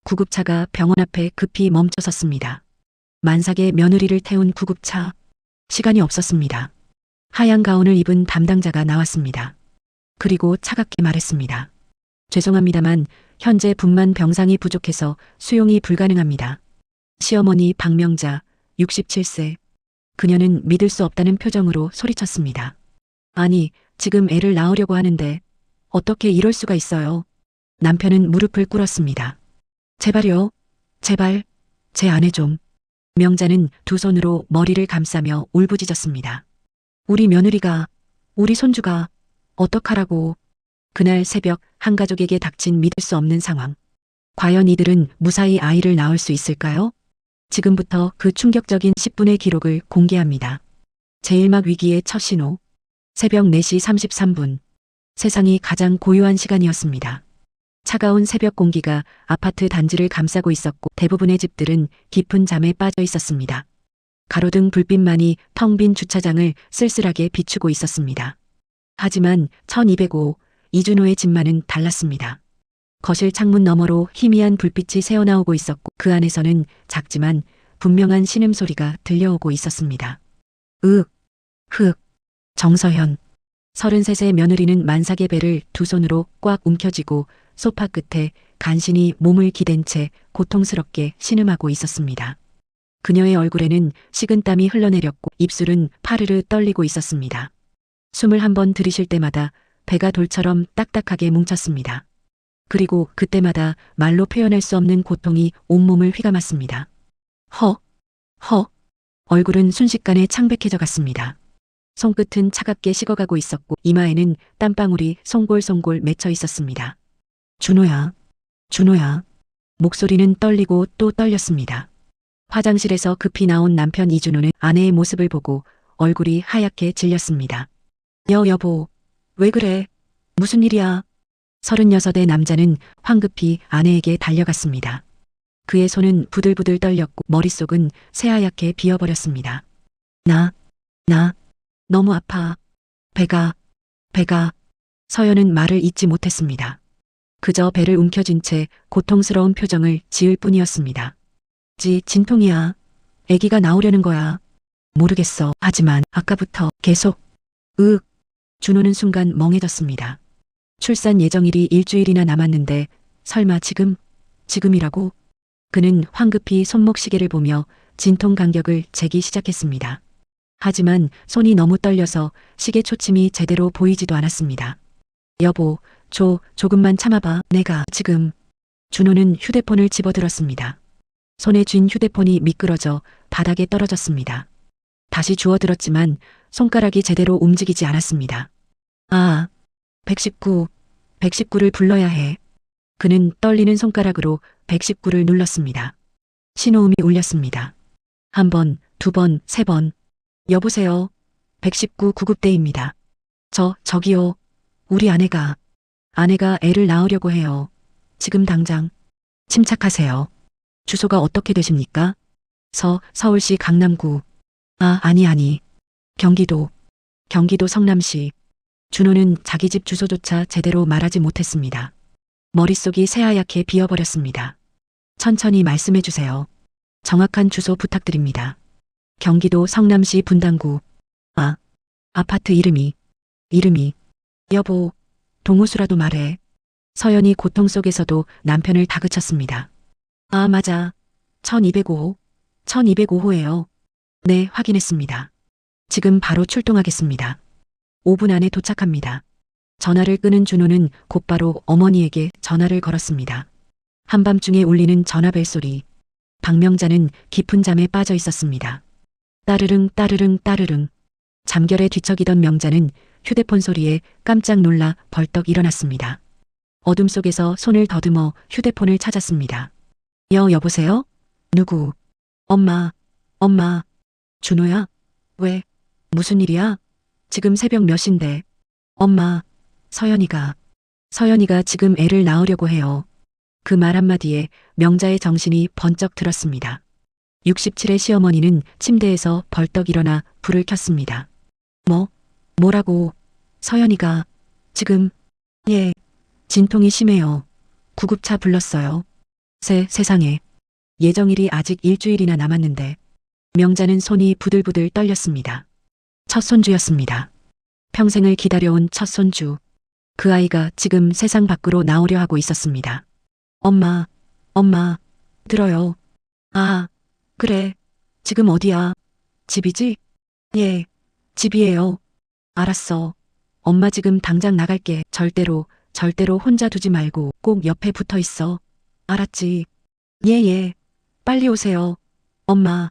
구급차가 병원 앞에 급히 멈춰 섰습니다. 만삭의 며느리를 태운 구급차. 시간이 없었습니다. 하얀 가운을 입은 담당자가 나왔습니다. 그리고 차갑게 말했습니다. 죄송합니다만 현재 분만 병상이 부족해서 수용이 불가능합니다. 시어머니 박명자 67세. 그녀는 믿을 수 없다는 표정으로 소리쳤습니다. 아니, 지금 애를 낳으려고 하는데 어떻게 이럴 수가 있어요? 남편은 무릎을 꿇었습니다. 제발요. 제발. 제 아내 좀. 명자는 두 손으로 머리를 감싸며 울부짖었습니다. 우리 며느리가, 우리 손주가 어떡하라고. 그날 새벽 한 가족에게 닥친 믿을 수 없는 상황. 과연 이들은 무사히 아이를 낳을 수 있을까요? 지금부터 그 충격적인 10분의 기록을 공개합니다. 제1막 위기의 첫 신호. 새벽 4시 33분. 세상이 가장 고요한 시간이었습니다. 차가운 새벽 공기가 아파트 단지를 감싸고 있었고 대부분의 집들은 깊은 잠에 빠져 있었습니다. 가로등 불빛만이 텅 빈 주차장을 쓸쓸하게 비추고 있었습니다. 하지만 1205 이준호의 집만은 달랐습니다. 거실 창문 너머로 희미한 불빛이 새어나오고 있었고 그 안에서는 작지만 분명한 신음소리가 들려오고 있었습니다. 으윽, 흐윽, 정서현. 33세 며느리는 만삭의 배를 두 손으로 꽉 움켜쥐고 소파 끝에 간신히 몸을 기댄 채 고통스럽게 신음하고 있었습니다. 그녀의 얼굴에는 식은땀이 흘러내렸고 입술은 파르르 떨리고 있었습니다. 숨을 한번 들이쉴 때마다 배가 돌처럼 딱딱하게 뭉쳤습니다. 그리고 그때마다 말로 표현할 수 없는 고통이 온몸을 휘감았습니다. 얼굴은 순식간에 창백해져 갔습니다. 손끝은 차갑게 식어가고 있었고 이마에는 땀방울이 송골송골 맺혀 있었습니다. 준호야, 준호야. 목소리는 떨리고 또 떨렸습니다. 화장실에서 급히 나온 남편 이준호는 아내의 모습을 보고 얼굴이 하얗게 질렸습니다. 여보, 왜 그래? 무슨 일이야? 36의 남자는 황급히 아내에게 달려갔습니다. 그의 손은 부들부들 떨렸고 머릿속은 새하얗게 비어버렸습니다. 나 너무 아파. 배가. 서연은 말을 잇지 못했습니다. 그저 배를 움켜쥔 채 고통스러운 표정을 지을 뿐이었습니다. 진통이야. 아기가 나오려는 거야. 모르겠어. 하지만 아까부터 계속. 준호는 순간 멍해졌습니다. 출산 예정일이 일주일이나 남았는데 설마 지금이라고? 그는 황급히 손목시계를 보며 진통 간격을 재기 시작했습니다. 하지만 손이 너무 떨려서 시계 초침이 제대로 보이지도 않았습니다. 여보, 조금만 참아봐. 내가 지금. 준호는 휴대폰을 집어들었습니다. 손에 쥔 휴대폰이 미끄러져 바닥에 떨어졌습니다. 다시 주워들었지만 손가락이 제대로 움직이지 않았습니다. 119를 불러야 해. 그는 떨리는 손가락으로 119를 눌렀습니다. 신호음이 울렸습니다. 한 번, 두 번, 세 번. 여보세요. 119 구급대입니다. 저기요. 우리 아내가 애를 낳으려고 해요. 지금 당장. 침착하세요. 주소가 어떻게 되십니까? 서울시 강남구. 아니. 경기도 성남시. 준호는 자기 집 주소조차 제대로 말하지 못했습니다. 머릿속이 새하얗게 비어버렸습니다. 천천히 말씀해 주세요. 정확한 주소 부탁드립니다. 경기도 성남시 분당구. 아파트 이름이. 여보, 동호수라도 말해. 서연이 고통 속에서도 남편을 다그쳤습니다. 맞아. 1205호예요. 네, 확인했습니다. 지금 바로 출동하겠습니다. 5분 안에 도착합니다. 전화를 끊은 준호는 곧바로 어머니에게 전화를 걸었습니다. 한밤중에 울리는 전화벨 소리. 박명자는 깊은 잠에 빠져 있었습니다. 따르릉. 잠결에 뒤척이던 명자는 휴대폰 소리에 깜짝 놀라 벌떡 일어났습니다. 어둠 속에서 손을 더듬어 휴대폰을 찾았습니다. 여보세요? 누구? 엄마. 준호야? 왜? 무슨 일이야? 지금 새벽 몇 시인데? 엄마, 서연이가 지금 애를 낳으려고 해요. 그 말 한마디에 명자의 정신이 번쩍 들었습니다. 67의 시어머니는 침대에서 벌떡 일어나 불을 켰습니다. 뭐라고? 서연이가 지금. 예, 진통이 심해요. 구급차 불렀어요. 세상에. 예정일이 아직 일주일이나 남았는데 명자는 손이 부들부들 떨렸습니다. 첫 손주였습니다. 평생을 기다려온 첫 손주. 그 아이가 지금 세상 밖으로 나오려 하고 있었습니다. 엄마, 들어요. 아, 그래. 지금 어디야? 집이지? 예, 집이에요. 알았어. 엄마 지금 당장 나갈게. 절대로 혼자 두지 말고 꼭 옆에 붙어 있어. 알았지? 예. 빨리 오세요. 엄마.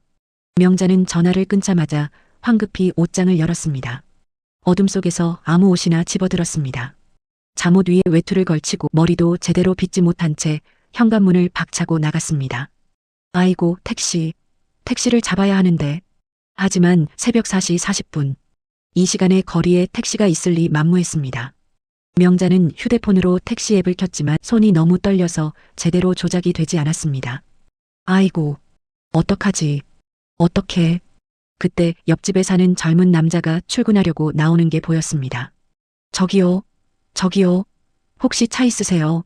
명자는 전화를 끊자마자 황급히 옷장을 열었습니다. 어둠 속에서 아무 옷이나 집어들었습니다. 잠옷 위에 외투를 걸치고 머리도 제대로 빗지 못한 채 현관문을 박차고 나갔습니다. 아이고, 택시를 잡아야 하는데. 하지만 새벽 4시 40분. 이 시간에 거리에 택시가 있을 리 만무했습니다. 명자는 휴대폰으로 택시 앱을 켰지만 손이 너무 떨려서 제대로 조작이 되지 않았습니다. 아이고, 어떡하지? 어떡해. 그때 옆집에 사는 젊은 남자가 출근하려고 나오는 게 보였습니다. 저기요. 혹시 차 있으세요?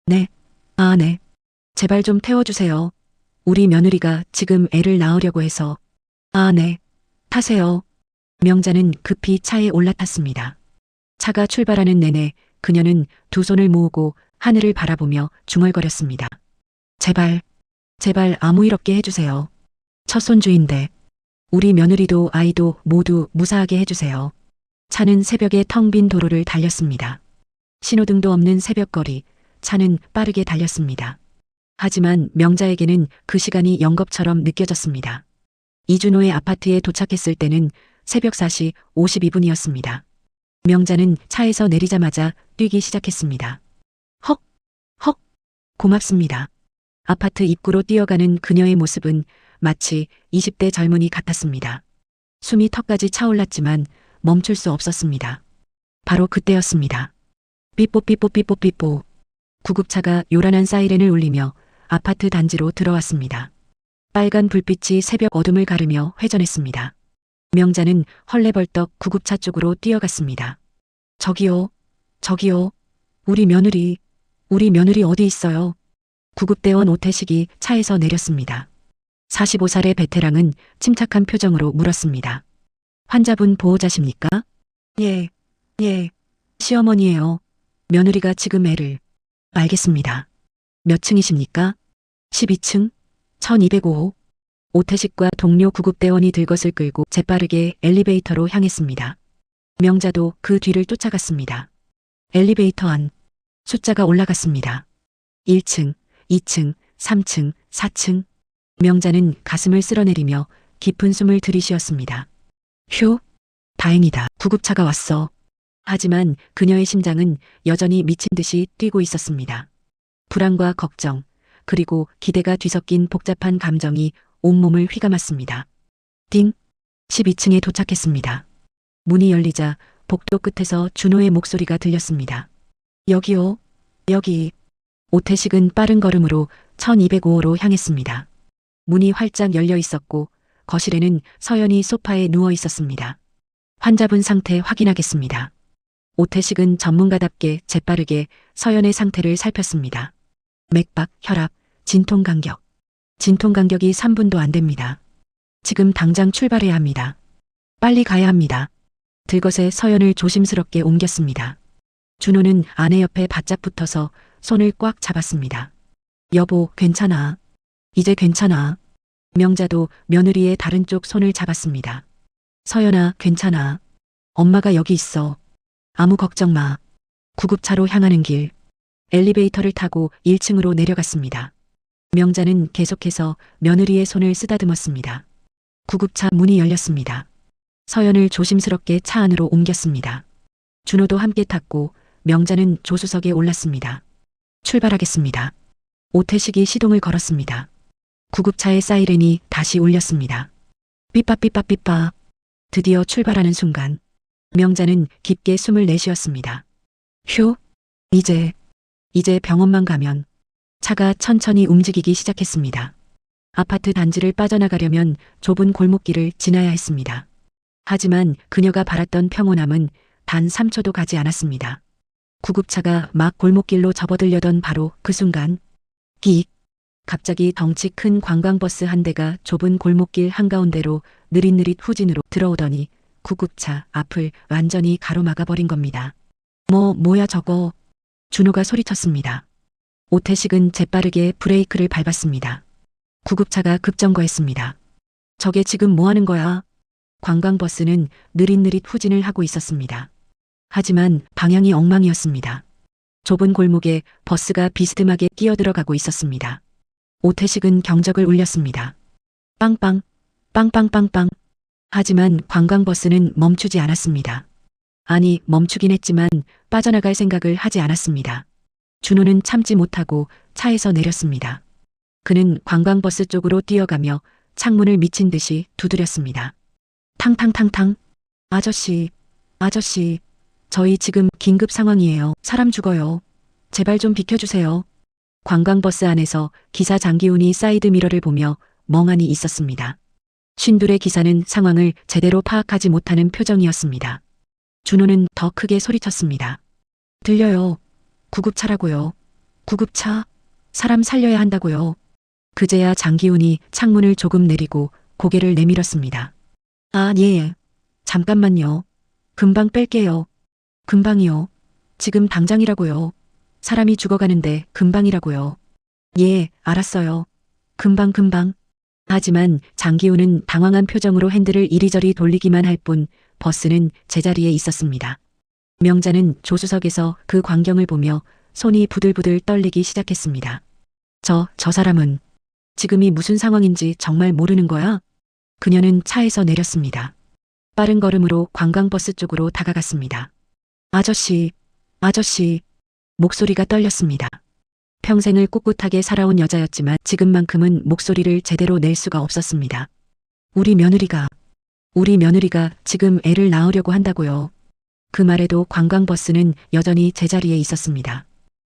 네. 아, 네. 제발 좀 태워주세요. 우리 며느리가 지금 애를 낳으려고 해서. 아, 네. 타세요. 명자는 급히 차에 올라탔습니다. 차가 출발하는 내내 그녀는 두 손을 모으고 하늘을 바라보며 중얼거렸습니다. 제발 아무 일 없게 해주세요. 첫 손주인데. 우리 며느리도 아이도 모두 무사하게 해주세요. 차는 새벽에 텅 빈 도로를 달렸습니다. 신호등도 없는 새벽거리, 차는 빠르게 달렸습니다. 하지만 명자에게는 그 시간이 영겁처럼 느껴졌습니다. 이준호의 아파트에 도착했을 때는 새벽 4시 52분이었습니다. 명자는 차에서 내리자마자 뛰기 시작했습니다. 헉, 고맙습니다. 아파트 입구로 뛰어가는 그녀의 모습은 마치 20대 젊은이 같았습니다. 숨이 턱까지 차올랐지만 멈출 수 없었습니다. 바로 그때였습니다. 삐뽀. 구급차가 요란한 사이렌을 울리며 아파트 단지로 들어왔습니다. 빨간 불빛이 새벽 어둠을 가르며 회전했습니다. 명자는 헐레벌떡 구급차 쪽으로 뛰어갔습니다. 저기요. 우리 며느리 어디 있어요? 구급대원 오태식이 차에서 내렸습니다. 45살의 베테랑은 침착한 표정으로 물었습니다. 환자분 보호자십니까? 예. 시어머니예요. 며느리가 지금 애를. 알겠습니다. 몇 층이십니까? 12층, 1205호. 오태식과 동료 구급대원이 들것을 끌고 재빠르게 엘리베이터로 향했습니다. 명자도 그 뒤를 쫓아갔습니다. 엘리베이터 안. 숫자가 올라갔습니다. 1층, 2층, 3층, 4층. 명자는 가슴을 쓸어내리며 깊은 숨을 들이쉬었습니다. 휴, 다행이다. 구급차가 왔어. 하지만 그녀의 심장은 여전히 미친 듯이 뛰고 있었습니다. 불안과 걱정, 그리고 기대가 뒤섞인 복잡한 감정이 온몸을 휘감았습니다. 띵! 12층에 도착했습니다. 문이 열리자 복도 끝에서 준호의 목소리가 들렸습니다. 여기요. 여기. 오태식은 빠른 걸음으로 1205호로 향했습니다. 문이 활짝 열려 있었고 거실에는 서연이 소파에 누워 있었습니다. 환자분 상태 확인하겠습니다. 오태식은 전문가답게 재빠르게 서연의 상태를 살폈습니다. 맥박, 혈압, 진통 간격. 진통 간격이 3분도 안 됩니다. 지금 당장 출발해야 합니다. 빨리 가야 합니다. 들것에 서연을 조심스럽게 옮겼습니다. 준호는 아내 옆에 바짝 붙어서 손을 꽉 잡았습니다. 여보, 괜찮아. 이제 괜찮아. 명자도 며느리의 다른 쪽 손을 잡았습니다. 서연아, 괜찮아. 엄마가 여기 있어. 아무 걱정 마. 구급차로 향하는 길. 엘리베이터를 타고 1층으로 내려갔습니다. 명자는 계속해서 며느리의 손을 쓰다듬었습니다. 구급차 문이 열렸습니다. 서연을 조심스럽게 차 안으로 옮겼습니다. 준호도 함께 탔고 명자는 조수석에 올랐습니다. 출발하겠습니다. 오태식이 시동을 걸었습니다. 구급차의 사이렌이 다시 울렸습니다. 삐빠. 드디어 출발하는 순간 명자는 깊게 숨을 내쉬었습니다. 휴, 이제 병원만 가면. 차가 천천히 움직이기 시작했습니다. 아파트 단지를 빠져나가려면 좁은 골목길을 지나야 했습니다. 하지만 그녀가 바랐던 평온함은 단 3초도 가지 않았습니다. 구급차가 막 골목길로 접어들려던 바로 그 순간, 끼익. 갑자기 덩치 큰 관광버스 한 대가 좁은 골목길 한가운데로 느릿느릿 후진으로 들어오더니 구급차 앞을 완전히 가로막아 버린 겁니다. 뭐야 저거. 준호가 소리쳤습니다. 오태식은 재빠르게 브레이크를 밟았습니다. 구급차가 급정거했습니다. 저게 지금 뭐 하는 거야? 관광버스는 느릿느릿 후진을 하고 있었습니다. 하지만 방향이 엉망이었습니다. 좁은 골목에 버스가 비스듬하게 끼어들어가고 있었습니다. 오태식은 경적을 울렸습니다. 빵빵, 빵빵빵빵. 하지만 관광버스는 멈추지 않았습니다. 아니, 멈추긴 했지만 빠져나갈 생각을 하지 않았습니다. 준호는 참지 못하고 차에서 내렸습니다. 그는 관광버스 쪽으로 뛰어가며 창문을 미친 듯이 두드렸습니다. 탕탕탕탕. 아저씨, 아저씨. 저희 지금 긴급 상황이에요. 사람 죽어요. 제발 좀 비켜주세요. 관광버스 안에서 기사 장기훈이 사이드미러를 보며 멍하니 있었습니다. 쉰둘의 기사는 상황을 제대로 파악하지 못하는 표정이었습니다. 준호는 더 크게 소리쳤습니다. 들려요. 구급차라고요. 구급차. 사람 살려야 한다고요. 그제야 장기훈이 창문을 조금 내리고 고개를 내밀었습니다. 아, 예. 잠깐만요. 금방 뺄게요. 금방이요. 지금 당장이라고요. 사람이 죽어가는데 금방이라고요. 예, 알았어요. 금방. 하지만 장기훈은 당황한 표정으로 핸들을 이리저리 돌리기만 할 뿐 버스는 제자리에 있었습니다. 명자는 조수석에서 그 광경을 보며 손이 부들부들 떨리기 시작했습니다. 저 사람은 지금이 무슨 상황인지 정말 모르는 거야? 그녀는 차에서 내렸습니다. 빠른 걸음으로 관광버스 쪽으로 다가갔습니다. 아저씨. 목소리가 떨렸습니다. 평생을 꿋꿋하게 살아온 여자였지만 지금만큼은 목소리를 제대로 낼 수가 없었습니다. 우리 며느리가 지금 애를 낳으려고 한다고요. 그 말에도 관광버스는 여전히 제자리에 있었습니다.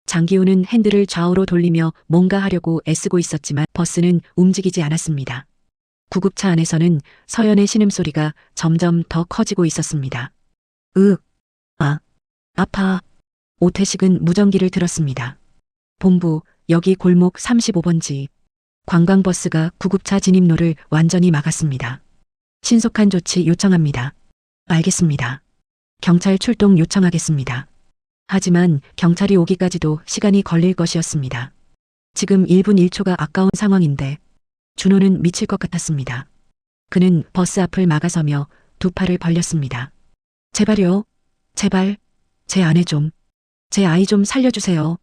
장기훈은 핸들을 좌우로 돌리며 뭔가 하려고 애쓰고 있었지만 버스는 움직이지 않았습니다. 구급차 안에서는 서연의 신음소리가 점점 더 커지고 있었습니다. 아파. 오태식은 무전기를 들었습니다. 본부, 여기 골목 35번지. 관광버스가 구급차 진입로를 완전히 막았습니다. 신속한 조치 요청합니다. 알겠습니다. 경찰 출동 요청하겠습니다. 하지만 경찰이 오기까지도 시간이 걸릴 것이었습니다. 지금 1분 1초가 아까운 상황인데 준호는 미칠 것 같았습니다. 그는 버스 앞을 막아서며 두 팔을 벌렸습니다. 제발요. 제발. 제 아내 좀. 제 아이 좀 살려주세요.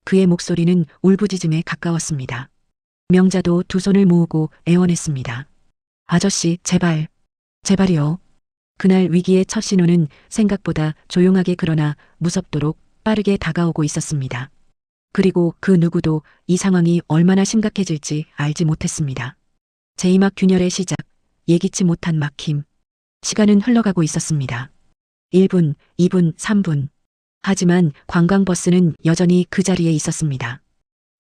그의 목소리는 울부짖음에 가까웠습니다. 명자도 두 손을 모으고 애원했습니다. 아저씨, 제발. 제발이요. 그날 위기의 첫 신호는 생각보다 조용하게 그러나 무섭도록 빠르게 다가오고 있었습니다. 그리고 그 누구도 이 상황이 얼마나 심각해질지 알지 못했습니다. 제2막 균열의 시작, 예기치 못한 막힘. 시간은 흘러가고 있었습니다. 1분, 2분, 3분. 하지만 관광버스는 여전히 그 자리에 있었습니다.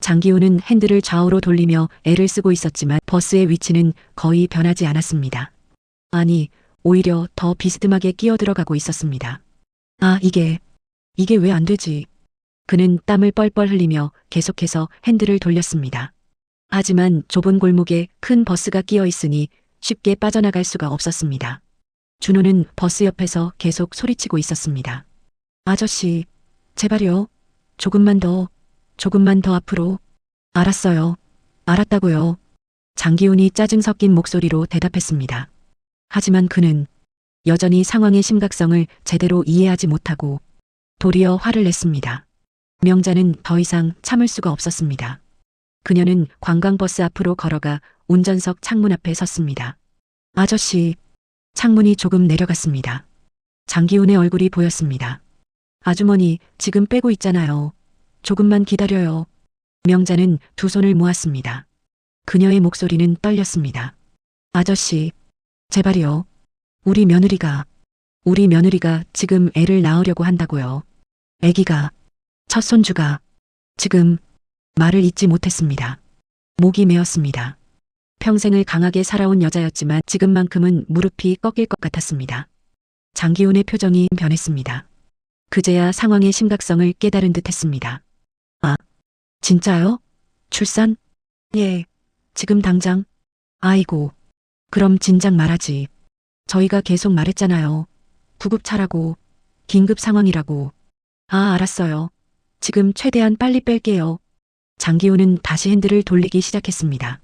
장기훈은 핸들을 좌우로 돌리며 애를 쓰고 있었지만 버스의 위치는 거의 변하지 않았습니다. 아니, 오히려 더 비스듬하게 끼어들어가고 있었습니다. 아, 이게 왜 안 되지? 그는 땀을 뻘뻘 흘리며 계속해서 핸들을 돌렸습니다. 하지만 좁은 골목에 큰 버스가 끼어 있으니 쉽게 빠져나갈 수가 없었습니다. 준호는 버스 옆에서 계속 소리치고 있었습니다. 아저씨, 제발요. 조금만 더 앞으로. 알았어요. 알았다고요. 장기훈이 짜증 섞인 목소리로 대답했습니다. 하지만 그는 여전히 상황의 심각성을 제대로 이해하지 못하고 도리어 화를 냈습니다. 명자는 더 이상 참을 수가 없었습니다. 그녀는 관광버스 앞으로 걸어가 운전석 창문 앞에 섰습니다. 아저씨, 창문이 조금 내려갔습니다. 장기훈의 얼굴이 보였습니다. 아주머니, 지금 빼고 있잖아요. 조금만 기다려요. 명자는 두 손을 모았습니다. 그녀의 목소리는 떨렸습니다. 아저씨, 제발이요. 우리 며느리가 지금 애를 낳으려고 한다고요. 아기가, 첫 손주가, 지금 말을 잇지 못했습니다. 목이 메었습니다. 평생을 강하게 살아온 여자였지만 지금만큼은 무릎이 꺾일 것 같았습니다. 장기훈의 표정이 변했습니다. 그제야 상황의 심각성을 깨달은 듯 했습니다. 아, 진짜요? 출산? 예, 지금 당장. 아이고, 그럼 진작 말하지. 저희가 계속 말했잖아요. 구급차라고, 긴급 상황이라고. 아, 알았어요. 지금 최대한 빨리 뺄게요. 장기호는 다시 핸들을 돌리기 시작했습니다.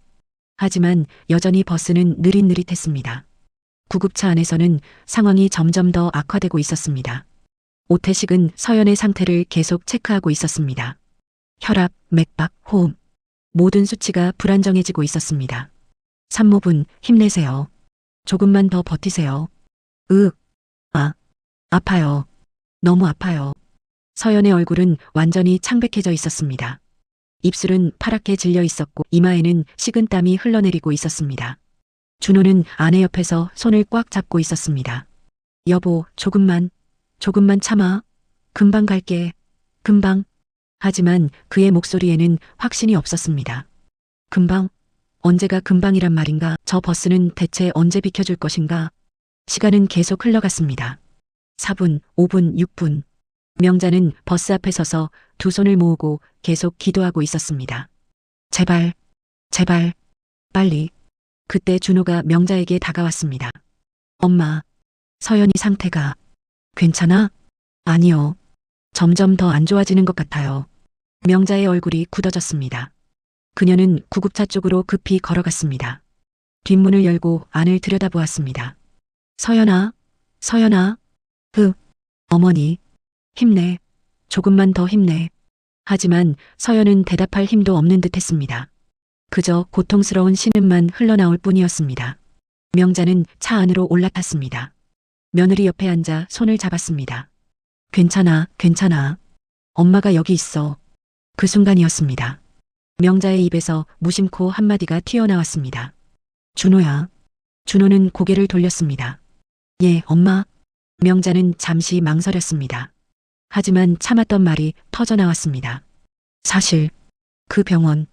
하지만 여전히 버스는 느릿느릿했습니다. 구급차 안에서는 상황이 점점 더 악화되고 있었습니다. 오태식은 서연의 상태를 계속 체크하고 있었습니다. 혈압, 맥박, 호흡. 모든 수치가 불안정해지고 있었습니다. 산모분, 힘내세요. 조금만 더 버티세요. 아파요. 너무 아파요. 서연의 얼굴은 완전히 창백해져 있었습니다. 입술은 파랗게 질려 있었고 이마에는 식은땀이 흘러내리고 있었습니다. 준호는 아내 옆에서 손을 꽉 잡고 있었습니다. 여보, 조금만 참아. 금방 갈게. 금방. 하지만 그의 목소리에는 확신이 없었습니다. 금방? 언제가 금방이란 말인가? 저 버스는 대체 언제 비켜줄 것인가? 시간은 계속 흘러갔습니다. 4분, 5분, 6분. 명자는 버스 앞에 서서 두 손을 모으고 계속 기도하고 있었습니다. 제발, 제발, 빨리. 그때 준호가 명자에게 다가왔습니다. 엄마, 서연이 상태가 괜찮아? 아니요. 점점 더 안 좋아지는 것 같아요. 명자의 얼굴이 굳어졌습니다. 그녀는 구급차 쪽으로 급히 걸어갔습니다. 뒷문을 열고 안을 들여다보았습니다. 서연아, 서연아. 어머니. 힘내. 조금만 더 힘내. 하지만 서연은 대답할 힘도 없는 듯 했습니다. 그저 고통스러운 신음만 흘러나올 뿐이었습니다. 명자는 차 안으로 올라탔습니다. 며느리 옆에 앉아 손을 잡았습니다. 괜찮아, 괜찮아. 엄마가 여기 있어. 그 순간이었습니다. 명자의 입에서 무심코 한마디가 튀어나왔습니다. 준호야. 준호는 고개를 돌렸습니다. 예, 엄마. 명자는 잠시 망설였습니다. 하지만 참았던 말이 터져나왔습니다. 사실 그 병원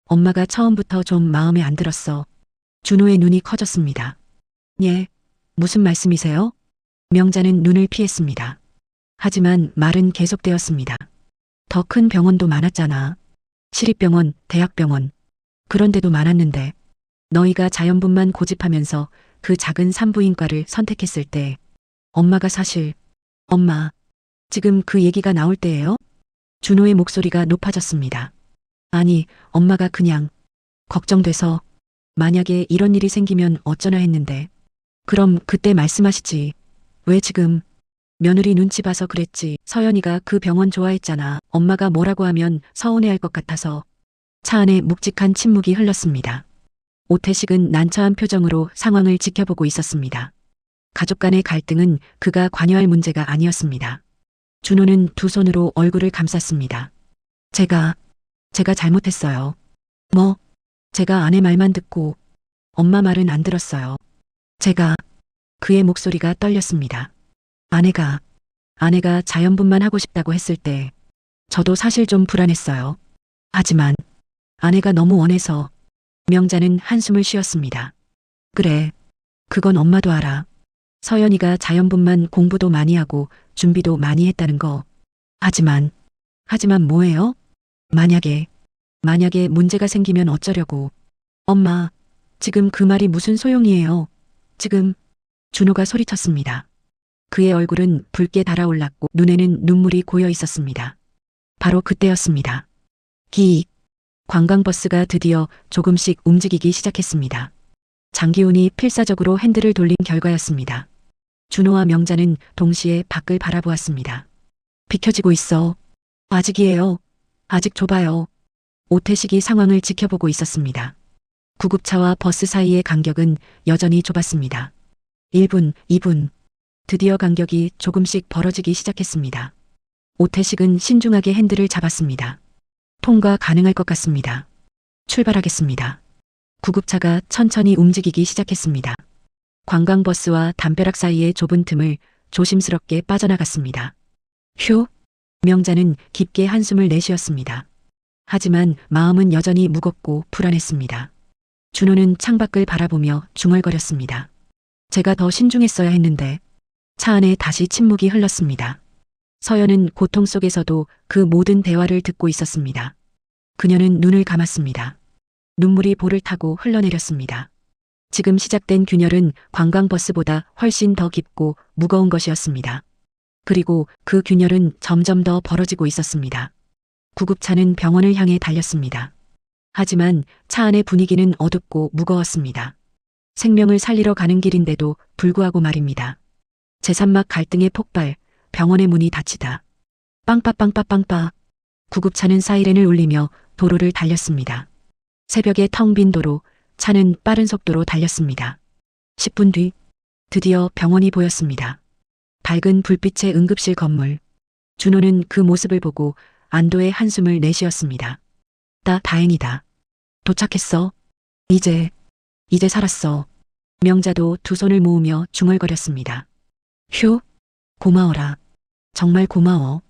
엄마가 처음부터 좀 마음에 안 들었어. 준호의 눈이 커졌습니다. 예, 무슨 말씀이세요? 명자는 눈을 피했습니다. 하지만 말은 계속되었습니다. 더 큰 병원도 많았잖아. 시립병원, 대학병원. 그런데도 많았는데 너희가 자연분만 고집하면서 그 작은 산부인과를 선택했을 때 엄마가 사실 엄마, 지금 그 얘기가 나올 때예요? 준호의 목소리가 높아졌습니다. 아니, 엄마가 그냥 걱정돼서 만약에 이런 일이 생기면 어쩌나 했는데 그럼 그때 말씀하시지. 왜 지금? 며느리 눈치 봐서 그랬지. 서연이가 그 병원 좋아했잖아. 엄마가 뭐라고 하면 서운해할 것 같아서. 차 안에 묵직한 침묵이 흘렀습니다. 오태식은 난처한 표정으로 상황을 지켜보고 있었습니다. 가족 간의 갈등은 그가 관여할 문제가 아니었습니다. 준호는 두 손으로 얼굴을 감쌌습니다. 제가 잘못했어요. 제가 아내 말만 듣고 엄마 말은 안 들었어요. 그의 목소리가 떨렸습니다. 아내가 자연분만 하고 싶다고 했을 때 저도 사실 좀 불안했어요. 하지만 아내가 너무 원해서. 명자는 한숨을 쉬었습니다. 그래, 그건 엄마도 알아. 서연이가 자연분만 공부도 많이 하고 준비도 많이 했다는 거. 하지만 뭐예요? 만약에 문제가 생기면 어쩌려고. 엄마, 지금 그 말이 무슨 소용이에요? 지금. 준호가 소리쳤습니다. 그의 얼굴은 붉게 달아올랐고 눈에는 눈물이 고여 있었습니다. 바로 그때였습니다. 기익. 관광버스가 드디어 조금씩 움직이기 시작했습니다. 장기훈이 필사적으로 핸들을 돌린 결과였습니다. 준호와 명자는 동시에 밖을 바라보았습니다. 비켜지고 있어. 아직이에요. 아직 좁아요. 오태식이 상황을 지켜보고 있었습니다. 구급차와 버스 사이의 간격은 여전히 좁았습니다. 1분, 2분. 드디어 간격이 조금씩 벌어지기 시작했습니다. 오태식은 신중하게 핸들을 잡았습니다. 통과 가능할 것 같습니다. 출발하겠습니다. 구급차가 천천히 움직이기 시작했습니다. 관광버스와 담벼락 사이의 좁은 틈을 조심스럽게 빠져나갔습니다. 휴! 명자는 깊게 한숨을 내쉬었습니다. 하지만 마음은 여전히 무겁고 불안했습니다. 준호는 창밖을 바라보며 중얼거렸습니다. 제가 더 신중했어야 했는데. 차 안에 다시 침묵이 흘렀습니다. 서연은 고통 속에서도 그 모든 대화를 듣고 있었습니다. 그녀는 눈을 감았습니다. 눈물이 볼을 타고 흘러내렸습니다. 지금 시작된 균열은 관광버스보다 훨씬 더 깊고 무거운 것이었습니다. 그리고 그 균열은 점점 더 벌어지고 있었습니다. 구급차는 병원을 향해 달렸습니다. 하지만 차 안의 분위기는 어둡고 무거웠습니다. 생명을 살리러 가는 길인데도 불구하고 말입니다. 제3막 갈등의 폭발, 병원의 문이 닫히다. 빵빠빵빠빵빠. 구급차는 사이렌을 울리며 도로를 달렸습니다. 새벽의 텅 빈 도로, 차는 빠른 속도로 달렸습니다. 10분 뒤, 드디어 병원이 보였습니다. 밝은 불빛의 응급실 건물. 준호는 그 모습을 보고 안도의 한숨을 내쉬었습니다. 다행이다. 도착했어. 이제 살았어. 명자도 두 손을 모으며 중얼거렸습니다. 휴, 고마워라. 정말 고마워.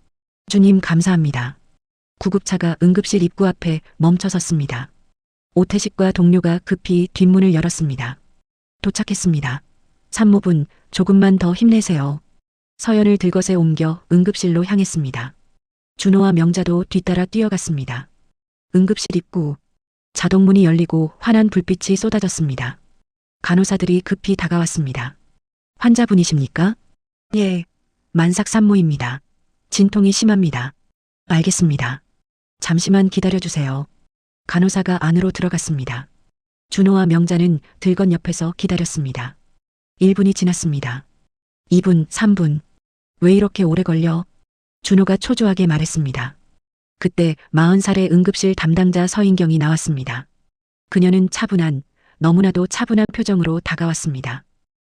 주님 감사합니다. 구급차가 응급실 입구 앞에 멈춰섰습니다. 오태식과 동료가 급히 뒷문을 열었습니다. 도착했습니다. 산모분, 조금만 더 힘내세요. 서연을 들것에 옮겨 응급실로 향했습니다. 준호와 명자도 뒤따라 뛰어갔습니다. 응급실 입구, 자동문이 열리고 환한 불빛이 쏟아졌습니다. 간호사들이 급히 다가왔습니다. 환자분이십니까? 예, 만삭 산모입니다. 진통이 심합니다. 알겠습니다. 잠시만 기다려주세요. 간호사가 안으로 들어갔습니다. 준호와 명자는 들건 옆에서 기다렸습니다. 1분이 지났습니다. 2분, 3분. 왜 이렇게 오래 걸려? 준호가 초조하게 말했습니다. 그때 40살의 응급실 담당자 서인경이 나왔습니다. 그녀는 차분한, 너무나도 차분한 표정으로 다가왔습니다.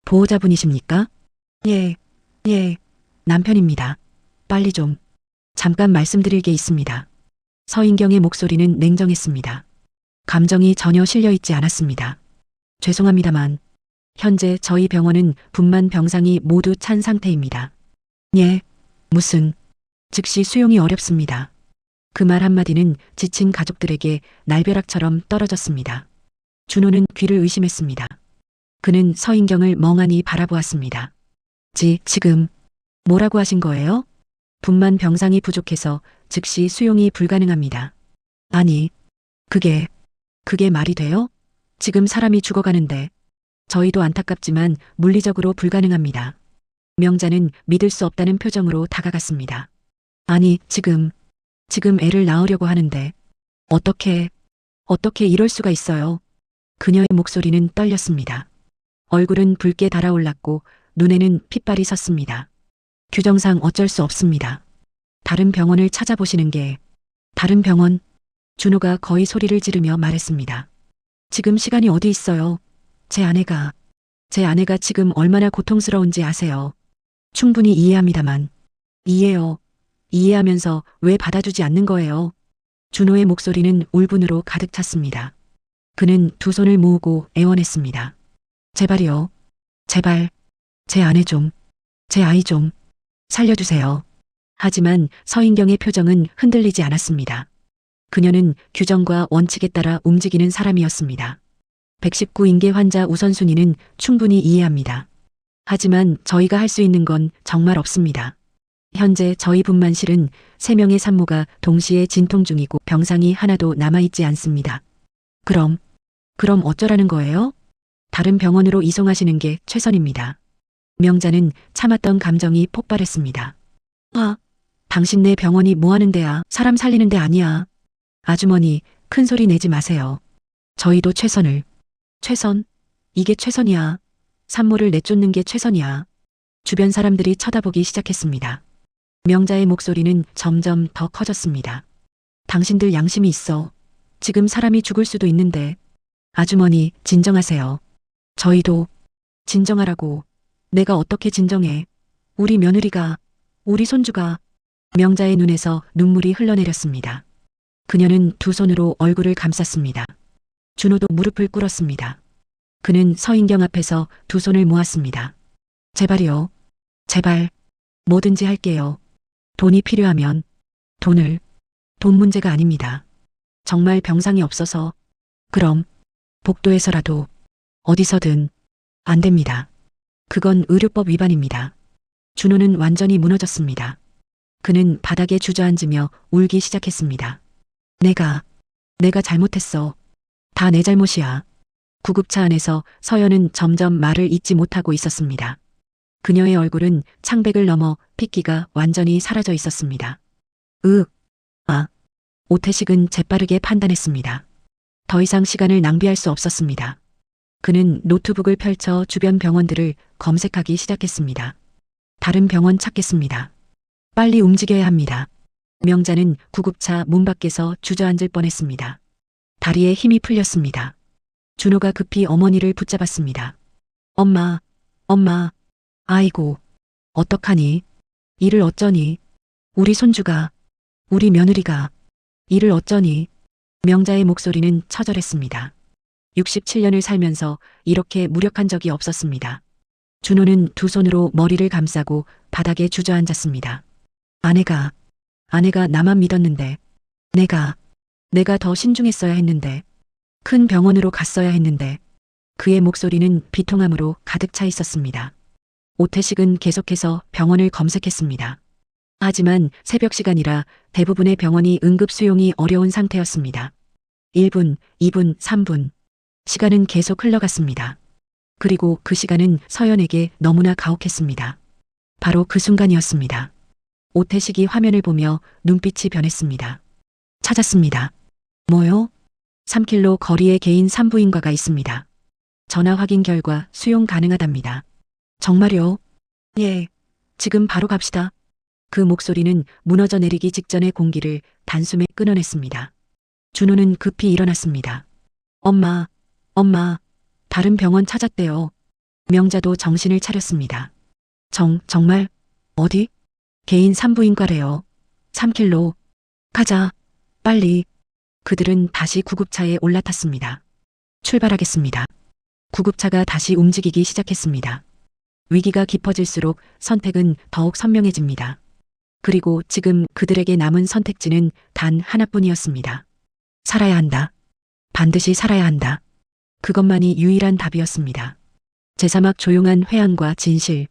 보호자분이십니까? 예, 남편입니다. 빨리 좀. 잠깐 말씀드릴 게 있습니다. 서인경의 목소리는 냉정했습니다. 감정이 전혀 실려 있지 않았습니다. 죄송합니다만, 현재 저희 병원은 분만 병상이 모두 찬 상태입니다. 예, 무슨, 즉시 수용이 어렵습니다. 그 말 한마디는 지친 가족들에게 날벼락처럼 떨어졌습니다. 준호는 귀를 의심했습니다. 그는 서인경을 멍하니 바라보았습니다. 지금, 뭐라고 하신 거예요? 분만 병상이 부족해서 즉시 수용이 불가능합니다. 아니, 그게 말이 돼요? 지금 사람이 죽어가는데. 저희도 안타깝지만 물리적으로 불가능합니다. 명자는 믿을 수 없다는 표정으로 다가갔습니다. 아니, 지금 애를 낳으려고 하는데. 어떻게 이럴 수가 있어요? 그녀의 목소리는 떨렸습니다. 얼굴은 붉게 달아올랐고 눈에는 핏발이 섰습니다. 규정상 어쩔 수 없습니다. 다른 병원을 찾아보시는 게. 다른 병원? 준호가 거의 소리를 지르며 말했습니다. 지금 시간이 어디 있어요? 제 아내가 지금 얼마나 고통스러운지 아세요? 충분히 이해합니다만. 이해하면서 왜 받아주지 않는 거예요? 준호의 목소리는 울분으로 가득 찼습니다. 그는 두 손을 모으고 애원했습니다. 제발요. 제발. 제 아내 좀. 제 아이 좀. 살려주세요. 하지만 서인경의 표정은 흔들리지 않았습니다. 그녀는 규정과 원칙에 따라 움직이는 사람이었습니다. 119인계 환자 우선순위는 충분히 이해합니다. 하지만 저희가 할 수 있는 건 정말 없습니다. 현재 저희 분만실은 3명의 산모가 동시에 진통 중이고 병상이 하나도 남아있지 않습니다. 그럼 어쩌라는 거예요? 다른 병원으로 이송하시는 게 최선입니다. 명자는 참았던 감정이 폭발했습니다. 당신네 병원이 뭐 하는 데야? 사람 살리는 데 아니야. 아주머니, 큰 소리 내지 마세요. 저희도 최선? 이게 최선이야. 산모를 내쫓는 게 최선이야. 주변 사람들이 쳐다보기 시작했습니다. 명자의 목소리는 점점 더 커졌습니다. 당신들 양심이 있어. 지금 사람이 죽을 수도 있는데. 아주머니, 진정하세요. 저희도 진정하라고. 내가 어떻게 진정해. 우리 며느리가, 우리 손주가. 명자의 눈에서 눈물이 흘러내렸습니다. 그녀는 두 손으로 얼굴을 감쌌습니다. 준호도 무릎을 꿇었습니다. 그는 서인경 앞에서 두 손을 모았습니다. 제발요. 제발. 뭐든지 할게요. 돈이 필요하면. 돈 문제가 아닙니다. 정말 병상이 없어서. 그럼 복도에서라도 어디서든. 안 됩니다. 그건 의료법 위반입니다. 준호는 완전히 무너졌습니다. 그는 바닥에 주저앉으며 울기 시작했습니다. 내가 잘못했어. 다 내 잘못이야. 구급차 안에서 서연은 점점 말을 잇지 못하고 있었습니다. 그녀의 얼굴은 창백을 넘어 핏기가 완전히 사라져 있었습니다. 아. 오태식은 재빠르게 판단했습니다. 더 이상 시간을 낭비할 수 없었습니다. 그는 노트북을 펼쳐 주변 병원들을 검색하기 시작했습니다. 다른 병원 찾겠습니다. 빨리 움직여야 합니다. 명자는 구급차 문 밖에서 주저앉을 뻔했습니다. 다리에 힘이 풀렸습니다. 준호가 급히 어머니를 붙잡았습니다. 엄마, 아이고, 어떡하니? 이를 어쩌니? 우리 손주가, 우리 며느리가, 이를 어쩌니? 명자의 목소리는 처절했습니다. 67년을 살면서 이렇게 무력한 적이 없었습니다. 준호는 두 손으로 머리를 감싸고 바닥에 주저앉았습니다. 아내가 나만 믿었는데, 내가 더 신중했어야 했는데, 큰 병원으로 갔어야 했는데, 그의 목소리는 비통함으로 가득 차 있었습니다. 오태식은 계속해서 병원을 검색했습니다. 하지만 새벽 시간이라 대부분의 병원이 응급 수용이 어려운 상태였습니다. 1분, 2분, 3분. 시간은 계속 흘러갔습니다. 그리고 그 시간은 서연에게 너무나 가혹했습니다. 바로 그 순간이었습니다. 오태식이 화면을 보며 눈빛이 변했습니다. 찾았습니다. 뭐요? 3km 거리에 개인 산부인과가 있습니다. 전화 확인 결과 수용 가능하답니다. 정말요? 예. 지금 바로 갑시다. 그 목소리는 무너져 내리기 직전의 공기를 단숨에 끊어냈습니다. 준호는 급히 일어났습니다. 엄마, 다른 병원 찾았대요. 명자도 정신을 차렸습니다. 정말? 어디? 개인 산부인과래요. 3km. 가자. 빨리. 그들은 다시 구급차에 올라탔습니다. 출발하겠습니다. 구급차가 다시 움직이기 시작했습니다. 위기가 깊어질수록 선택은 더욱 선명해집니다. 그리고 지금 그들에게 남은 선택지는 단 하나뿐이었습니다. 살아야 한다. 반드시 살아야 한다. 그것만이 유일한 답이었습니다. 제3막 조용한 회한과 진실.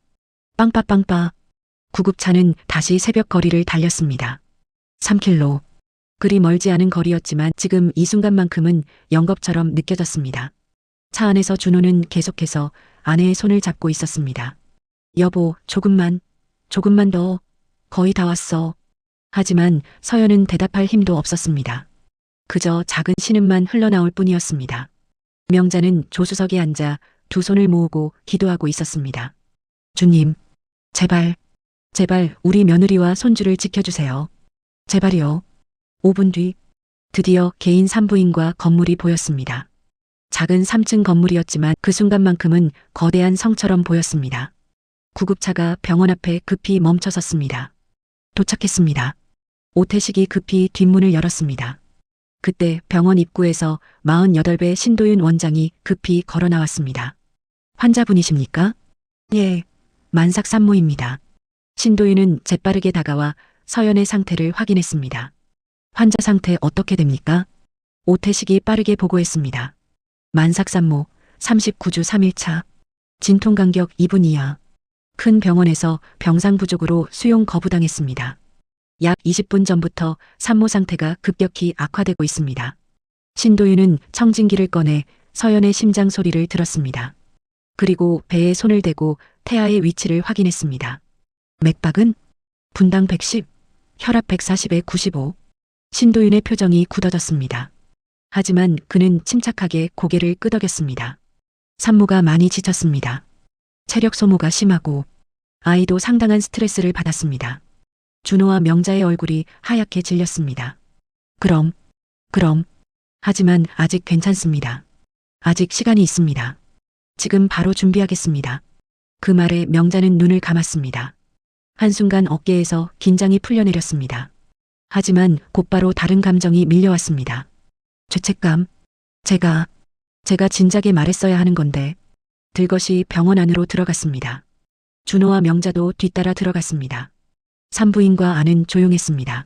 빵빠빵빠. 구급차는 다시 새벽 거리를 달렸습니다. 3km. 그리 멀지 않은 거리였지만 지금 이 순간만큼은 영겁처럼 느껴졌습니다. 차 안에서 준호는 계속해서 아내의 손을 잡고 있었습니다. 여보, 조금만 더. 거의 다 왔어. 하지만 서연은 대답할 힘도 없었습니다. 그저 작은 신음만 흘러나올 뿐이었습니다. 명자는 조수석에 앉아 두 손을 모으고 기도하고 있었습니다. 주님, 제발 우리 며느리와 손주를 지켜주세요. 제발이요. 5분 뒤 드디어 개인 산부인과 건물이 보였습니다. 작은 3층 건물이었지만 그 순간만큼은 거대한 성처럼 보였습니다. 구급차가 병원 앞에 급히 멈춰섰습니다. 도착했습니다. 오태식이 급히 뒷문을 열었습니다. 그때 병원 입구에서 48배 신도윤 원장이 급히 걸어 나왔습니다. 환자분이십니까? 예, 만삭 산모입니다. 신도윤은 재빠르게 다가와 서연의 상태를 확인했습니다. 환자 상태 어떻게 됩니까? 오태식이 빠르게 보고했습니다. 만삭 산모 39주 3일차. 진통 간격 2분 이하. 큰 병원에서 병상 부족으로 수용 거부당했습니다. 약 20분 전부터 산모 상태가 급격히 악화되고 있습니다. 신도윤은 청진기를 꺼내 서연의 심장 소리를 들었습니다. 그리고 배에 손을 대고 태아의 위치를 확인했습니다. 맥박은 분당 110, 혈압 140에 95. 신도윤의 표정이 굳어졌습니다. 하지만 그는 침착하게 고개를 끄덕였습니다. 산모가 많이 지쳤습니다. 체력 소모가 심하고 아이도 상당한 스트레스를 받았습니다. 준호와 명자의 얼굴이 하얗게 질렸습니다. 그럼. 하지만 아직 괜찮습니다. 아직 시간이 있습니다. 지금 바로 준비하겠습니다. 그 말에 명자는 눈을 감았습니다. 한순간 어깨에서 긴장이 풀려내렸습니다. 하지만 곧바로 다른 감정이 밀려왔습니다. 죄책감. 제가 진작에 말했어야 하는 건데. 들것이 병원 안으로 들어갔습니다. 준호와 명자도 뒤따라 들어갔습니다. 산부인과 안은 조용했습니다.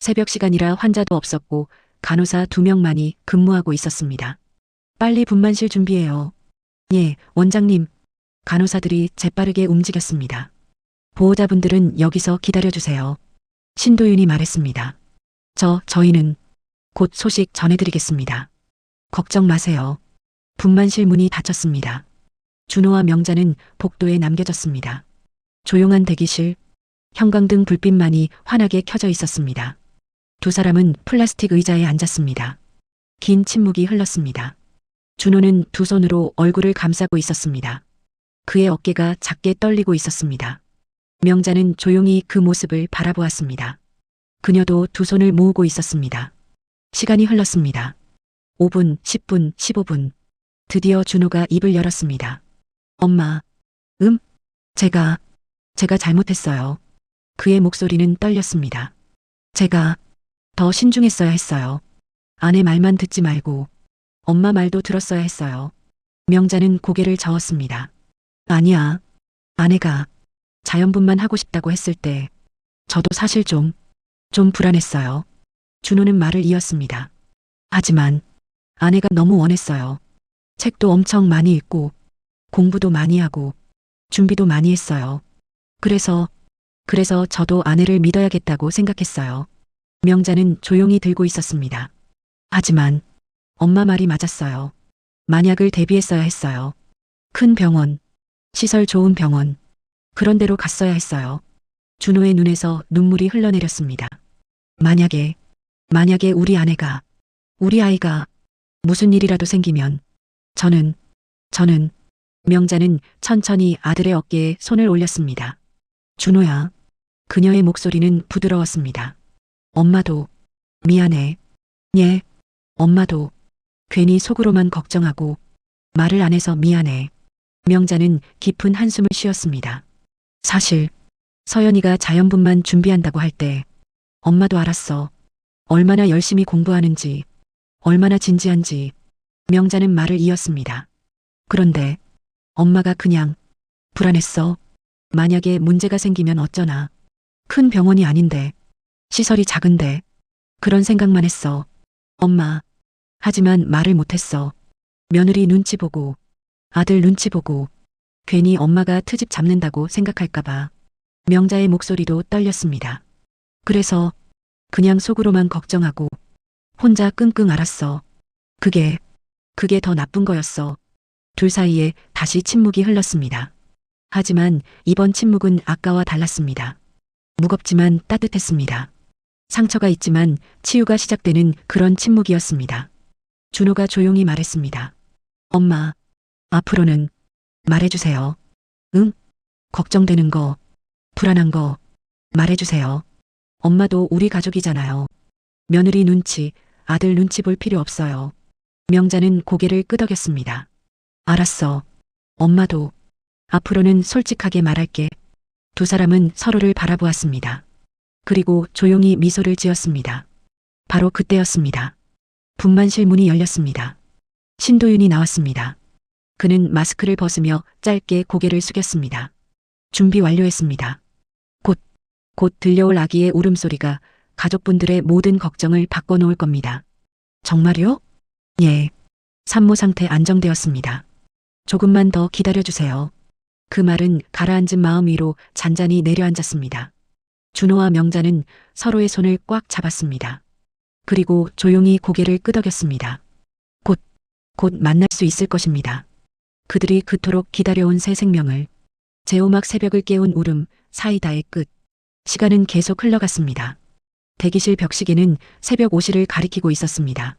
새벽 시간이라 환자도 없었고 간호사 2명만이 근무하고 있었습니다. 빨리 분만실 준비해요. 예, 원장님. 간호사들이 재빠르게 움직였습니다. 보호자분들은 여기서 기다려주세요. 신도윤이 말했습니다. 저희는 곧 소식 전해드리겠습니다. 걱정 마세요. 분만실 문이 닫혔습니다. 준호와 명자는 복도에 남겨졌습니다. 조용한 대기실, 형광등 불빛만이 환하게 켜져 있었습니다. 두 사람은 플라스틱 의자에 앉았습니다. 긴 침묵이 흘렀습니다. 준호는 두 손으로 얼굴을 감싸고 있었습니다. 그의 어깨가 작게 떨리고 있었습니다. 명자는 조용히 그 모습을 바라보았습니다. 그녀도 두 손을 모으고 있었습니다. 시간이 흘렀습니다. 5분, 10분, 15분. 드디어 준호가 입을 열었습니다. 엄마, 제가 잘못했어요. 그의 목소리는 떨렸습니다. 제가 더 신중했어야 했어요. 아내 말만 듣지 말고 엄마 말도 들었어야 했어요. 명자는 고개를 저었습니다. 아니야. 아내가 자연분만 하고 싶다고 했을 때 저도 사실 좀 불안했어요. 준호는 말을 이었습니다. 하지만 아내가 너무 원했어요. 책도 엄청 많이 읽고 공부도 많이 하고 준비도 많이 했어요. 그래서 저도 아내를 믿어야겠다고 생각했어요. 명자는 조용히 들고 있었습니다. 하지만 엄마 말이 맞았어요. 만약을 대비했어야 했어요. 큰 병원, 시설 좋은 병원, 그런 데로 갔어야 했어요. 준호의 눈에서 눈물이 흘러내렸습니다. 만약에 우리 아내가, 우리 아이가 무슨 일이라도 생기면 저는 명자는 천천히 아들의 어깨에 손을 올렸습니다. 준호야. 그녀의 목소리는 부드러웠습니다. 엄마도 미안해. 예. 엄마도 괜히 속으로만 걱정하고 말을 안 해서 미안해. 명자는 깊은 한숨을 쉬었습니다. 사실 서연이가 자연분만 준비한다고 할 때 엄마도 알았어. 얼마나 열심히 공부하는지, 얼마나 진지한지. 명자는 말을 이었습니다. 그런데 엄마가 그냥 불안했어. 만약에 문제가 생기면 어쩌나. 큰 병원이 아닌데, 시설이 작은데, 그런 생각만 했어. 엄마. 하지만 말을 못했어. 며느리 눈치 보고, 아들 눈치 보고, 괜히 엄마가 트집 잡는다고 생각할까봐. 명자의 목소리도 떨렸습니다. 그래서 그냥 속으로만 걱정하고, 혼자 끙끙 앓았어. 그게 더 나쁜 거였어. 둘 사이에 다시 침묵이 흘렀습니다. 하지만 이번 침묵은 아까와 달랐습니다. 무겁지만 따뜻했습니다. 상처가 있지만 치유가 시작되는 그런 침묵이었습니다. 준호가 조용히 말했습니다. 엄마, 앞으로는 말해주세요. 응? 걱정되는 거, 불안한 거 말해주세요. 엄마도 우리 가족이잖아요. 며느리 눈치, 아들 눈치 볼 필요 없어요. 명자는 고개를 끄덕였습니다. 알았어. 엄마도 앞으로는 솔직하게 말할게. 두 사람은 서로를 바라보았습니다. 그리고 조용히 미소를 지었습니다. 바로 그때였습니다. 분만실 문이 열렸습니다. 신도윤이 나왔습니다. 그는 마스크를 벗으며 짧게 고개를 숙였습니다. 준비 완료했습니다. 곧 들려올 아기의 울음소리가 가족분들의 모든 걱정을 바꿔놓을 겁니다. 정말요? 예. 산모 상태 안정되었습니다. 조금만 더 기다려주세요. 그 말은 가라앉은 마음 위로 잔잔히 내려앉았습니다. 준호와 명자는 서로의 손을 꽉 잡았습니다. 그리고 조용히 고개를 끄덕였습니다. 곧 만날 수 있을 것입니다. 그들이 그토록 기다려온 새 생명을, 제오막 새벽을 깨운 울음, 사이다의 끝. 시간은 계속 흘러갔습니다. 대기실 벽시계는 새벽 5시를 가리키고 있었습니다.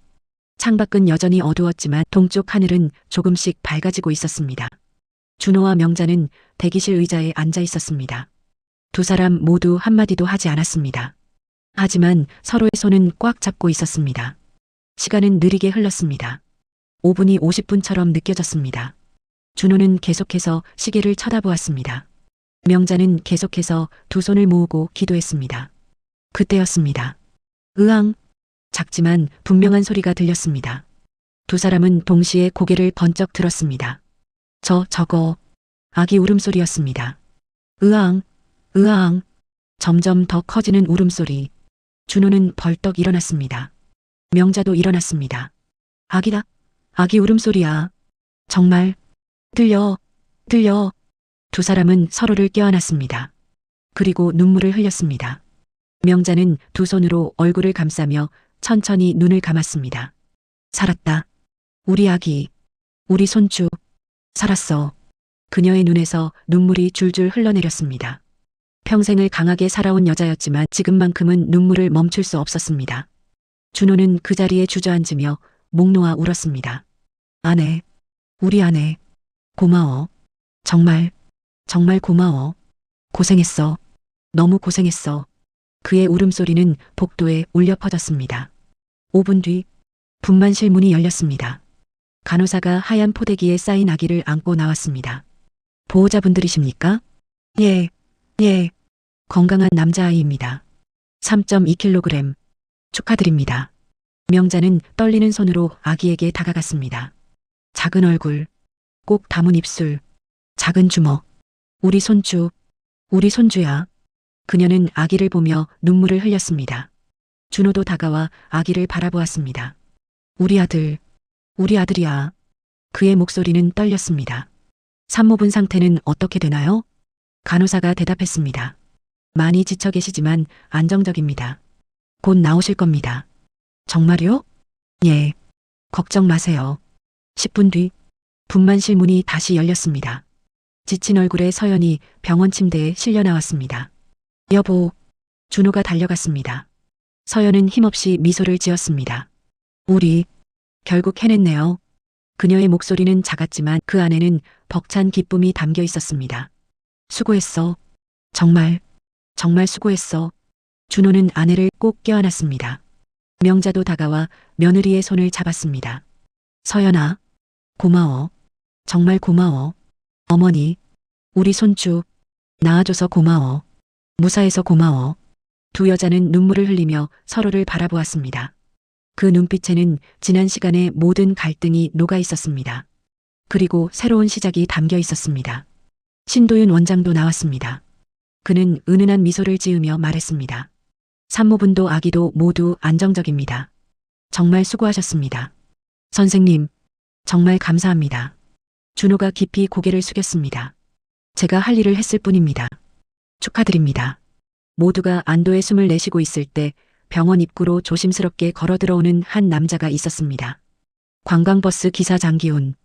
창밖은 여전히 어두웠지만 동쪽 하늘은 조금씩 밝아지고 있었습니다. 준호와 명자는 대기실 의자에 앉아 있었습니다. 두 사람 모두 한마디도 하지 않았습니다. 하지만 서로의 손은 꽉 잡고 있었습니다. 시간은 느리게 흘렀습니다. 5분이 50분처럼 느껴졌습니다. 준호는 계속해서 시계를 쳐다보았습니다. 명자는 계속해서 두 손을 모으고 기도했습니다. 그때였습니다. 으앙! 작지만 분명한 소리가 들렸습니다. 두 사람은 동시에 고개를 번쩍 들었습니다. 저거 아기 울음소리였습니다. 으앙! 으앙! 점점 더 커지는 울음소리. 준호는 벌떡 일어났습니다. 명자도 일어났습니다. 아기다. 아기 울음소리야. 정말 들려. 두 사람은 서로를 껴안았습니다. 그리고 눈물을 흘렸습니다. 명자는 두 손으로 얼굴을 감싸며 천천히 눈을 감았습니다. 살았다. 우리 아기, 우리 손주, 살았어. 그녀의 눈에서 눈물이 줄줄 흘러내렸습니다. 평생을 강하게 살아온 여자였지만 지금만큼은 눈물을 멈출 수 없었습니다. 준호는 그 자리에 주저앉으며 목 놓아 울었습니다. 아내, 우리 아내, 고마워. 정말, 정말 고마워. 고생했어. 너무 고생했어. 그의 울음소리는 복도에 울려 퍼졌습니다. 5분 뒤 분만실 문이 열렸습니다. 간호사가 하얀 포대기에 쌓인 아기를 안고 나왔습니다. 보호자분들이십니까? 예, 예. 건강한 남자아이입니다. 3.2kg. 축하드립니다. 명자는 떨리는 손으로 아기에게 다가갔습니다. 작은 얼굴, 꼭 담은 입술, 작은 주먹. 우리 손주, 우리 손주야. 그녀는 아기를 보며 눈물을 흘렸습니다. 준호도 다가와 아기를 바라보았습니다. 우리 아들, 우리 아들이야. 그의 목소리는 떨렸습니다. 산모분 상태는 어떻게 되나요? 간호사가 대답했습니다. 많이 지쳐 계시지만 안정적입니다. 곧 나오실 겁니다. 정말요? 예. 걱정 마세요. 10분 뒤 분만실 문이 다시 열렸습니다. 지친 얼굴의 서연이 병원 침대에 실려 나왔습니다. 여보. 준호가 달려갔습니다. 서연은 힘없이 미소를 지었습니다. 우리 결국 해냈네요. 그녀의 목소리는 작았지만 그 안에는 벅찬 기쁨이 담겨 있었습니다. 수고했어. 정말, 정말 수고했어. 준호는 아내를 꼭 껴안았습니다. 명자도 다가와 며느리의 손을 잡았습니다. 서연아, 고마워. 정말 고마워. 어머니, 우리 손주, 낳아줘서 고마워. 무사해서 고마워. 두 여자는 눈물을 흘리며 서로를 바라보았습니다. 그 눈빛에는 지난 시간의 모든 갈등이 녹아 있었습니다. 그리고 새로운 시작이 담겨 있었습니다. 신도윤 원장도 나왔습니다. 그는 은은한 미소를 지으며 말했습니다. 산모분도 아기도 모두 안정적입니다. 정말 수고하셨습니다. 선생님, 정말 감사합니다. 준호가 깊이 고개를 숙였습니다. 제가 할 일을 했을 뿐입니다. 축하드립니다. 모두가 안도의 숨을 내쉬고 있을 때 병원 입구로 조심스럽게 걸어 들어오는 한 남자가 있었습니다. 관광버스 기사 장기훈.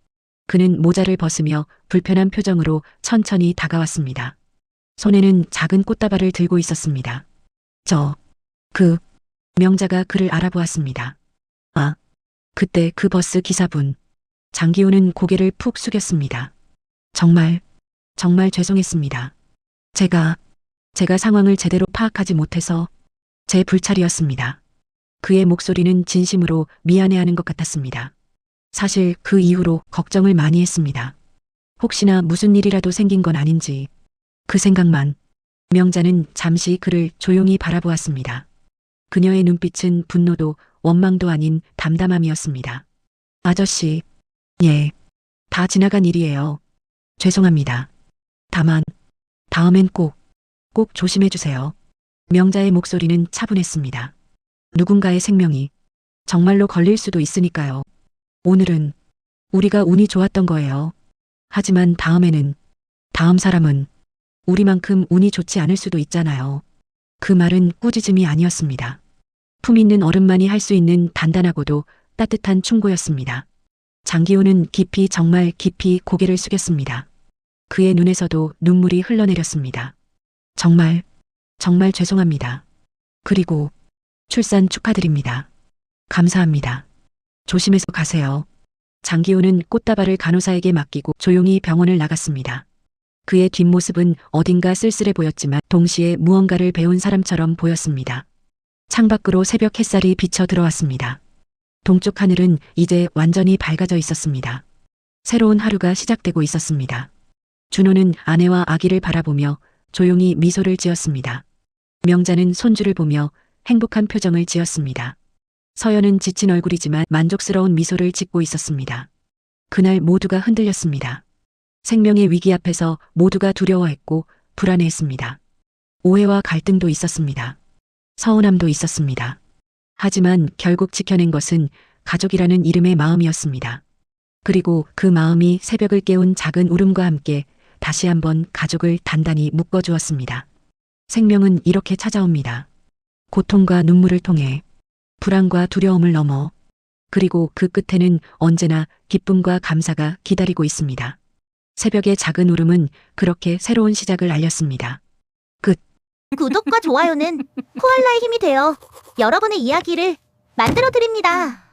그는 모자를 벗으며 불편한 표정으로 천천히 다가왔습니다. 손에는 작은 꽃다발을 들고 있었습니다. 명자가 그를 알아보았습니다. 아, 그때 그 버스 기사분. 장기훈은 고개를 푹 숙였습니다. 정말 죄송했습니다. 제가 상황을 제대로 파악하지 못해서 제 불찰이었습니다. 그의 목소리는 진심으로 미안해하는 것 같았습니다. 사실 그 이후로 걱정을 많이 했습니다. 혹시나 무슨 일이라도 생긴 건 아닌지 그 생각만. 명자는 잠시 그를 조용히 바라보았습니다. 그녀의 눈빛은 분노도 원망도 아닌 담담함이었습니다. 아저씨, 예, 다 지나간 일이에요. 죄송합니다. 다만 다음엔 꼭 조심해 주세요. 명자의 목소리는 차분했습니다. 누군가의 생명이 정말로 걸릴 수도 있으니까요. 오늘은 우리가 운이 좋았던 거예요. 하지만 다음에는 다음 사람은 우리만큼 운이 좋지 않을 수도 있잖아요. 그 말은 꾸짖음이 아니었습니다. 품 있는 어른만이 할 수 있는 단단하고도 따뜻한 충고였습니다. 장기훈은 정말 깊이 고개를 숙였습니다. 그의 눈에서도 눈물이 흘러내렸습니다. 정말 죄송합니다. 그리고 출산 축하드립니다. 감사합니다. 조심해서 가세요. 장기훈은 꽃다발을 간호사에게 맡기고 조용히 병원을 나갔습니다. 그의 뒷모습은 어딘가 쓸쓸해 보였지만 동시에 무언가를 배운 사람처럼 보였습니다. 창밖으로 새벽 햇살이 비쳐 들어왔습니다. 동쪽 하늘은 이제 완전히 밝아져 있었습니다. 새로운 하루가 시작되고 있었습니다. 준호는 아내와 아기를 바라보며 조용히 미소를 지었습니다. 명자는 손주를 보며 행복한 표정을 지었습니다. 서연은 지친 얼굴이지만 만족스러운 미소를 짓고 있었습니다. 그날 모두가 흔들렸습니다. 생명의 위기 앞에서 모두가 두려워했고 불안해했습니다. 오해와 갈등도 있었습니다. 서운함도 있었습니다. 하지만 결국 지켜낸 것은 가족이라는 이름의 마음이었습니다. 그리고 그 마음이 새벽을 깨운 작은 울음과 함께 다시 한번 가족을 단단히 묶어주었습니다. 생명은 이렇게 찾아옵니다. 고통과 눈물을 통해, 불안과 두려움을 넘어 그리고 그 끝에는 언제나 기쁨과 감사가 기다리고 있습니다. 새벽의 작은 울음은 그렇게 새로운 시작을 알렸습니다. 구독과 좋아요는 코알라의 힘이 되어 여러분의 이야기를 만들어 드립니다.